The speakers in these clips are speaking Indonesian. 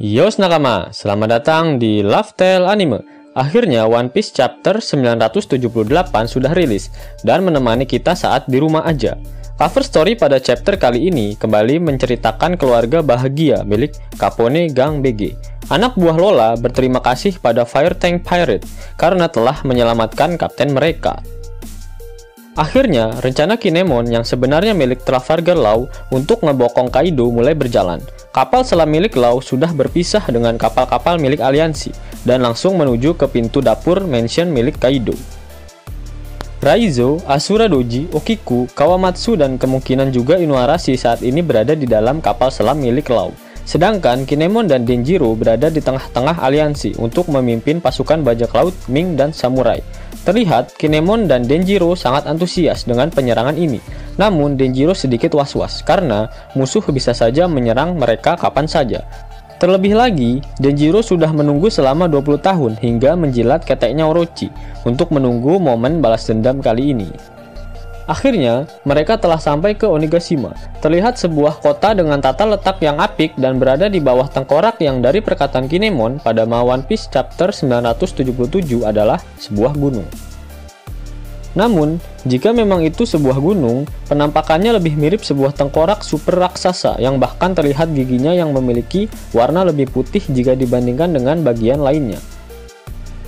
Yos nakama, selamat datang di Love Tale Anime. Akhirnya One Piece chapter 978 sudah rilis dan menemani kita saat di rumah aja. Cover story pada chapter kali ini kembali menceritakan keluarga bahagia milik Capone Gang BG. Anak buah Lola berterima kasih pada Fire Tank Pirate karena telah menyelamatkan kapten mereka. Akhirnya, rencana Kinemon yang sebenarnya milik Trafalgar Law untuk ngebokong Kaido mulai berjalan. Kapal selam milik Law sudah berpisah dengan kapal-kapal milik aliansi dan langsung menuju ke pintu dapur mansion milik Kaido. Raizo, Asura Doji, Okiku, Kawamatsu, dan kemungkinan juga Inuarashi saat ini berada di dalam kapal selam milik Law. Sedangkan Kinemon dan Denjiro berada di tengah-tengah aliansi untuk memimpin pasukan bajak laut Ming dan Samurai. Terlihat Kinemon dan Denjiro sangat antusias dengan penyerangan ini. Namun Denjiro sedikit was-was karena musuh bisa saja menyerang mereka kapan saja. Terlebih lagi, Denjiro sudah menunggu selama 20 tahun hingga menjilat keteknya Orochi untuk menunggu momen balas dendam kali ini. Akhirnya, mereka telah sampai ke Onigashima. Terlihat sebuah kota dengan tata letak yang apik dan berada di bawah tengkorak yang dari perkataan Kinemon pada One Piece chapter 977 adalah sebuah gunung. Namun, jika memang itu sebuah gunung, penampakannya lebih mirip sebuah tengkorak super raksasa yang bahkan terlihat giginya yang memiliki warna lebih putih jika dibandingkan dengan bagian lainnya.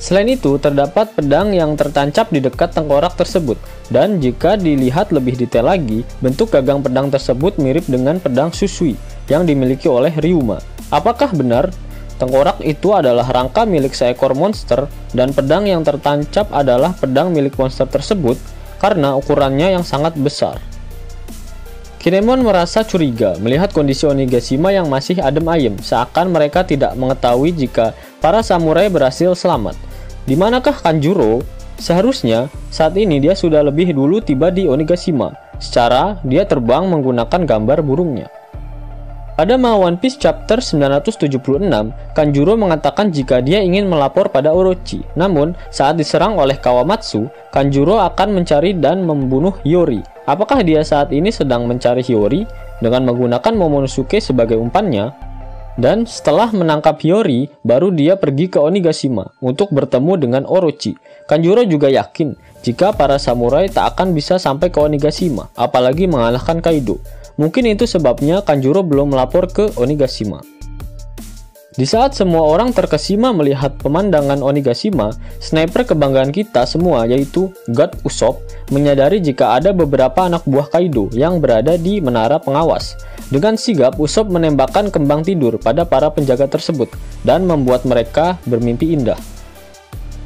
Selain itu, terdapat pedang yang tertancap di dekat tengkorak tersebut, dan jika dilihat lebih detail lagi, bentuk gagang pedang tersebut mirip dengan pedang Susui yang dimiliki oleh Ryuma. Apakah benar tengkorak itu adalah rangka milik seekor monster dan pedang yang tertancap adalah pedang milik monster tersebut karena ukurannya yang sangat besar? Kinemon merasa curiga melihat kondisi Onigashima yang masih adem ayem, seakan mereka tidak mengetahui jika para samurai berhasil selamat. Di manakah Kanjuro? Seharusnya saat ini dia sudah lebih dulu tiba di Onigashima. Secara dia terbang menggunakan gambar burungnya. Pada One Piece chapter 976, Kanjuro mengatakan jika dia ingin melapor pada Orochi. Namun, saat diserang oleh Kawamatsu, Kanjuro akan mencari dan membunuh Hiyori. Apakah dia saat ini sedang mencari Hiyori dengan menggunakan Momonosuke sebagai umpannya? Dan setelah menangkap Hiyori, baru dia pergi ke Onigashima untuk bertemu dengan Orochi. Kanjuro juga yakin jika para samurai tak akan bisa sampai ke Onigashima, apalagi mengalahkan Kaido. Mungkin itu sebabnya Kanjuro belum melapor ke Onigashima. Di saat semua orang terkesima melihat pemandangan Onigashima, sniper kebanggaan kita semua yaitu God Usopp menyadari jika ada beberapa anak buah Kaido yang berada di menara pengawas. Dengan sigap, Usopp menembakkan kembang tidur pada para penjaga tersebut dan membuat mereka bermimpi indah.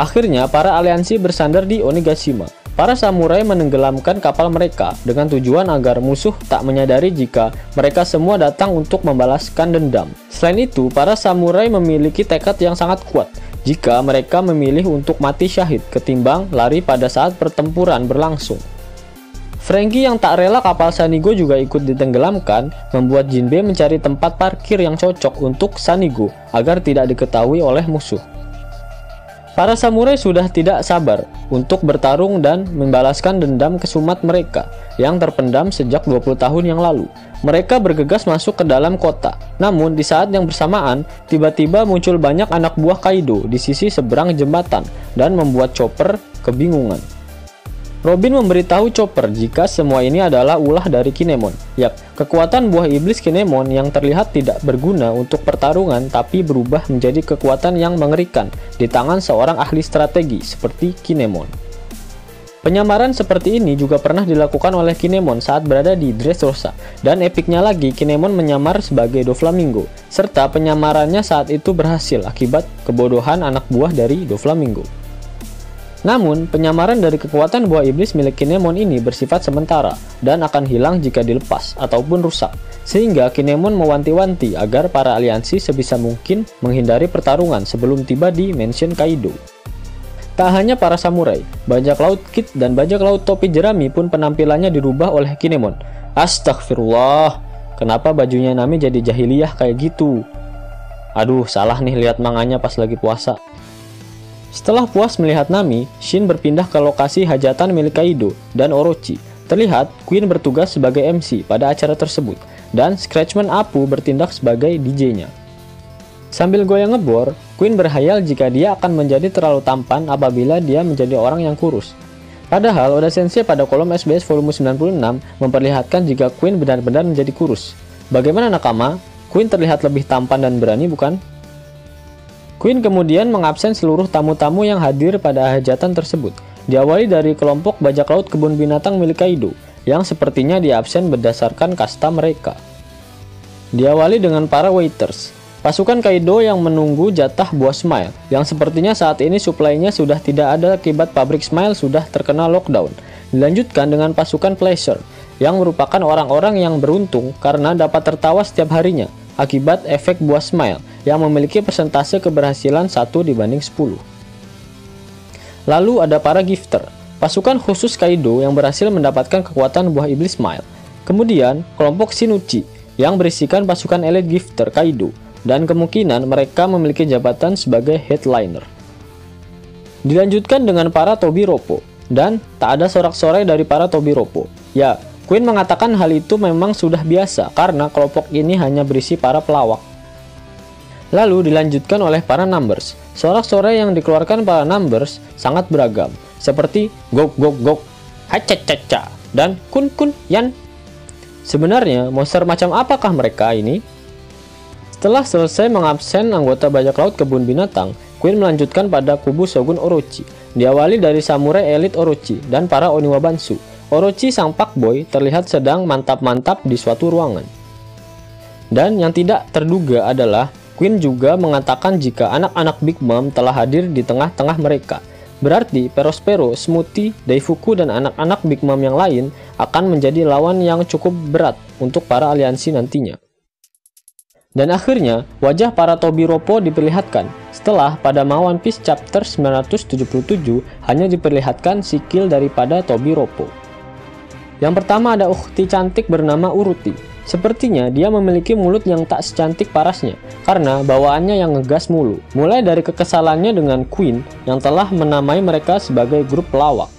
Akhirnya, para aliansi bersandar di Onigashima. Para samurai menenggelamkan kapal mereka dengan tujuan agar musuh tak menyadari jika mereka semua datang untuk membalaskan dendam. Selain itu, para samurai memiliki tekad yang sangat kuat jika mereka memilih untuk mati syahid ketimbang lari pada saat pertempuran berlangsung. Franky yang tak rela kapal Sanigo juga ikut ditenggelamkan, membuat Jinbe mencari tempat parkir yang cocok untuk Sanigo agar tidak diketahui oleh musuh. Para samurai sudah tidak sabar untuk bertarung dan membalaskan dendam kesumat mereka yang terpendam sejak 20 tahun yang lalu. Mereka bergegas masuk ke dalam kota. Namun di saat yang bersamaan, tiba-tiba muncul banyak anak buah Kaido di sisi seberang jembatan dan membuat Chopper kebingungan. Robin memberitahu Chopper jika semua ini adalah ulah dari Kinemon. Yap, kekuatan buah iblis Kinemon yang terlihat tidak berguna untuk pertarungan tapi berubah menjadi kekuatan yang mengerikan di tangan seorang ahli strategi seperti Kinemon. Penyamaran seperti ini juga pernah dilakukan oleh Kinemon saat berada di Dressrosa, dan epiknya lagi Kinemon menyamar sebagai Doflamingo, serta penyamarannya saat itu berhasil akibat kebodohan anak buah dari Doflamingo. Namun, penyamaran dari kekuatan buah iblis milik Kinemon ini bersifat sementara dan akan hilang jika dilepas ataupun rusak, sehingga Kinemon mewanti-wanti agar para aliansi sebisa mungkin menghindari pertarungan sebelum tiba di mansion Kaido. Tak hanya para samurai, bajak laut Kid dan bajak laut topi jerami pun penampilannya dirubah oleh Kinemon. Astagfirullah, kenapa bajunya Nami jadi jahiliyah kayak gitu? Aduh, salah nih lihat manganya pas lagi puasa. Setelah puas melihat Nami, Shin berpindah ke lokasi hajatan milik Kaido dan Orochi. Terlihat Queen bertugas sebagai MC pada acara tersebut, dan Scratchman Apu bertindak sebagai DJ-nya. Sambil goyang ngebor, Queen berhayal jika dia akan menjadi terlalu tampan apabila dia menjadi orang yang kurus. Padahal Oda Sensei pada kolom SBS volume 96 memperlihatkan jika Queen benar-benar menjadi kurus. Bagaimana nakama? Queen terlihat lebih tampan dan berani, bukan? Queen kemudian mengabsen seluruh tamu-tamu yang hadir pada hajatan tersebut. Diawali dari kelompok bajak laut kebun binatang milik Kaido, yang sepertinya diabsen berdasarkan kasta mereka. Diawali dengan para waiters, pasukan Kaido yang menunggu jatah buah Smile, yang sepertinya saat ini suplainya sudah tidak ada akibat pabrik Smile sudah terkena lockdown. Dilanjutkan dengan pasukan Pleasure, yang merupakan orang-orang yang beruntung karena dapat tertawa setiap harinya, akibat efek buah Smile, yang memiliki persentase keberhasilan 1/10. Lalu ada para Gifter, pasukan khusus Kaido yang berhasil mendapatkan kekuatan buah iblis Smile. Kemudian, kelompok Shinichi, yang berisikan pasukan elit Gifter Kaido, dan kemungkinan mereka memiliki jabatan sebagai headliner. Dilanjutkan dengan para Tobiropo, dan tak ada sorak-sorai dari para Tobiropo. Ya, Queen mengatakan hal itu memang sudah biasa karena kelompok ini hanya berisi para pelawak. Lalu dilanjutkan oleh para Numbers. Sorak-sorai yang dikeluarkan para Numbers sangat beragam, seperti gok gok gok, hacacaca, dan kun kun yan. Sebenarnya monster macam apakah mereka ini? Setelah selesai mengabsen anggota bajak laut kebun binatang, Queen melanjutkan pada kubu Shogun Orochi. Diawali dari samurai elit Orochi dan para Oniwa Bansu. Orochi sang fuckboy terlihat sedang mantap-mantap di suatu ruangan. Dan yang tidak terduga adalah Queen juga mengatakan jika anak-anak Big Mom telah hadir di tengah-tengah mereka. Berarti Perospero, Smoothie, Daifuku, dan anak-anak Big Mom yang lain akan menjadi lawan yang cukup berat untuk para aliansi nantinya. Dan akhirnya, wajah para Tobiropo diperlihatkan. Setelah pada One Piece Chapter 977 hanya diperlihatkan sikil daripada Tobiropo. Yang pertama ada ukhti cantik bernama Uruti. Sepertinya dia memiliki mulut yang tak secantik parasnya, karena bawaannya yang ngegas mulu. Mulai dari kekesalannya dengan Queen yang telah menamai mereka sebagai grup pelawak.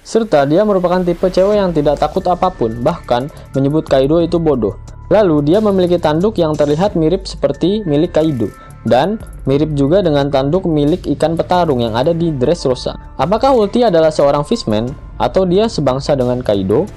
Serta dia merupakan tipe cewek yang tidak takut apapun, bahkan menyebut Kaido itu bodoh. Lalu dia memiliki tanduk yang terlihat mirip seperti milik Kaido, dan mirip juga dengan tanduk milik ikan petarung yang ada di Dressrosa. Apakah Ulti adalah seorang fishman, atau dia sebangsa dengan Kaido?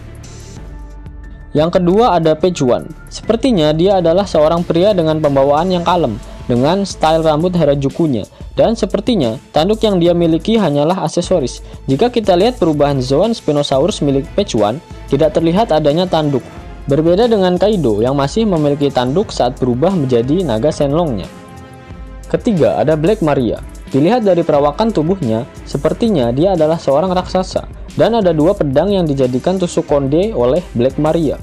Yang kedua ada Pejuan. Sepertinya dia adalah seorang pria dengan pembawaan yang kalem, dengan style rambut Harajukunya, dan sepertinya tanduk yang dia miliki hanyalah aksesoris. Jika kita lihat perubahan Zoan Spinosaurus milik Pejuan, tidak terlihat adanya tanduk. Berbeda dengan Kaido yang masih memiliki tanduk saat berubah menjadi naga Shenlongnya. Ketiga ada Black Maria. Dilihat dari perawakan tubuhnya, sepertinya dia adalah seorang raksasa, dan ada dua pedang yang dijadikan tusuk konde oleh Black Maria.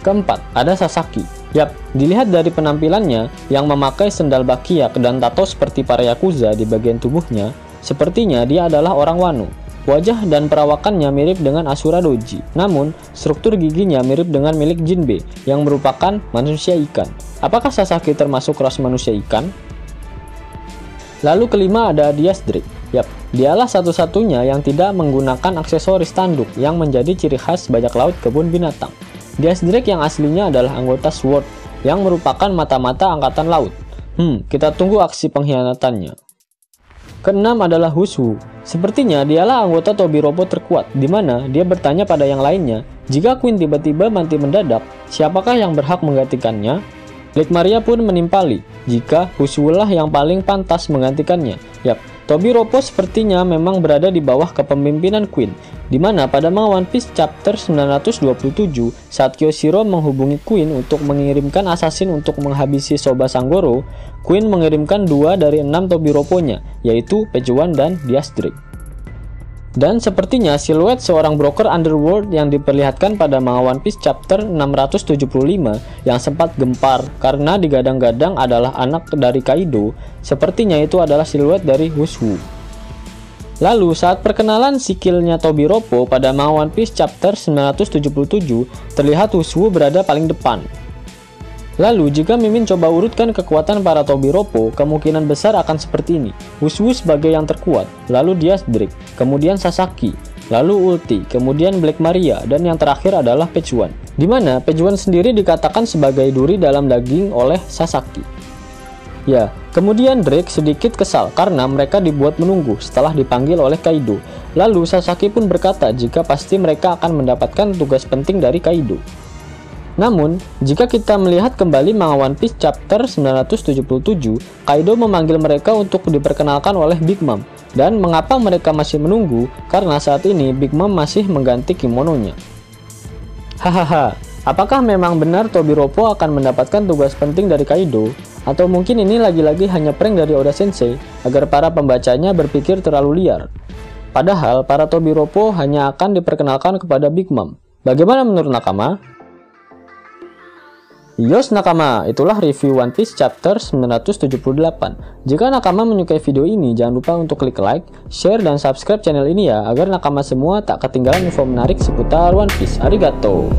Keempat, ada Sasaki. Yap, dilihat dari penampilannya yang memakai sendal bakiak dan tato seperti para Yakuza di bagian tubuhnya, sepertinya dia adalah orang Wano. Wajah dan perawakannya mirip dengan Asura Doji, namun struktur giginya mirip dengan milik Jinbe yang merupakan manusia ikan. Apakah Sasaki termasuk ras manusia ikan? Lalu kelima ada Diaz Drake. Yap, dialah satu-satunya yang tidak menggunakan aksesoris tanduk yang menjadi ciri khas bajak laut kebun binatang. Diaz Drake yang aslinya adalah anggota SWORD yang merupakan mata-mata angkatan laut. Kita tunggu aksi pengkhianatannya. Keenam adalah Hushu. Sepertinya dialah anggota Tobiropo terkuat, di mana dia bertanya pada yang lainnya, jika Queen tiba-tiba mati mendadak, siapakah yang berhak menggantikannya? Black Maria pun menimpali, jika Hushu lah yang paling pantas menggantikannya. Yap, Tobiropo sepertinya memang berada di bawah kepemimpinan Queen, di mana pada One Piece Chapter 927 saat Kyoshiro menghubungi Queen untuk mengirimkan assassin untuk menghabisi Soba Sanggoro, Queen mengirimkan 2 dari 6 Tobiropo-nya, yaitu Pejuan dan Diaz Drake. Dan sepertinya siluet seorang broker underworld yang diperlihatkan pada One Piece Chapter 675 yang sempat gempar karena digadang-gadang adalah anak dari Kaido, sepertinya itu adalah siluet dari Hushu. Lalu saat perkenalan sikilnya Tobiropo pada One Piece Chapter 977, terlihat Hushu berada paling depan. Lalu jika Mimin coba urutkan kekuatan para Tobiropo, kemungkinan besar akan seperti ini. Hushu sebagai yang terkuat, lalu Diaz Drake, kemudian Sasaki, lalu Ulti, kemudian Black Maria, dan yang terakhir adalah Pejuan. Di mana Pejuan sendiri dikatakan sebagai duri dalam daging oleh Sasaki. Ya, kemudian Drake sedikit kesal karena mereka dibuat menunggu setelah dipanggil oleh Kaido. Lalu Sasaki pun berkata jika pasti mereka akan mendapatkan tugas penting dari Kaido. Namun, jika kita melihat kembali manga One Piece chapter 977, Kaido memanggil mereka untuk diperkenalkan oleh Big Mom. Dan mengapa mereka masih menunggu? Karena saat ini Big Mom masih mengganti kimononya. Hahaha, apakah memang benar Tobiropo akan mendapatkan tugas penting dari Kaido? Atau mungkin ini lagi-lagi hanya prank dari Oda Sensei agar para pembacanya berpikir terlalu liar? Padahal para Tobiropo hanya akan diperkenalkan kepada Big Mom. Bagaimana menurut Nakama? Yos Nakama, itulah review One Piece chapter 978. Jika Nakama menyukai video ini, jangan lupa untuk klik like, share, dan subscribe channel ini ya, agar Nakama semua tak ketinggalan info menarik seputar One Piece. Arigato!